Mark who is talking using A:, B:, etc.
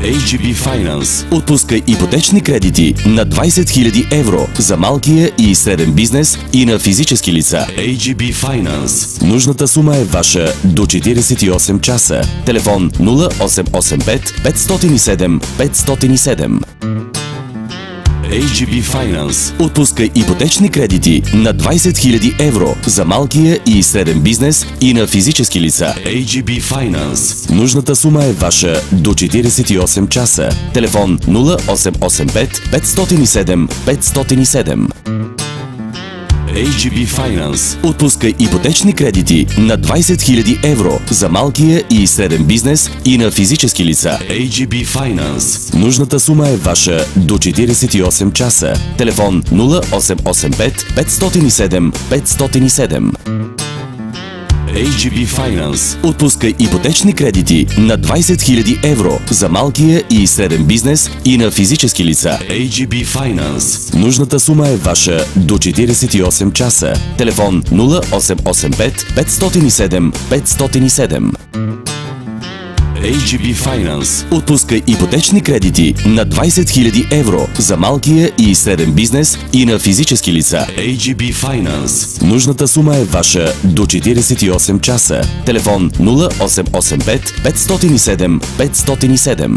A: AGB Finance отпуска ипотечни кредити на 20 000 евро за малкия и среден бизнес и на физически лица. AGB Finance. Нужната сума е ваша до 48 часа. Телефон 0885 507 507. AGB Finance отпуска ипотечни кредити на 20 000 евро за малкия и среден бизнес и на физически лица. AGB Finance. Нужната сума е ваша до 48 часа. Телефон 0885 507 507. AGB Finance отпуска ипотечни кредити на 20 000 евро за малкия и среден бизнес и на физически лица. AGB Finance. Нужната сума е ваша до 48 часа. Телефон 0885 507 507. AGB Finance отпуска ипотечни кредити на 20 000 евро за малкия и среден бизнес и на физически лица. AGB Finance. Нужната сума е ваша до 48 часа. Телефон 0885 507 507. AGB Finance отпуска ипотечни кредити на 20 000 евро за малкия и среден бизнес и на физически лица. AGB Finance. Нужната сума е ваша до 48 часа. Телефон 0885 507 507.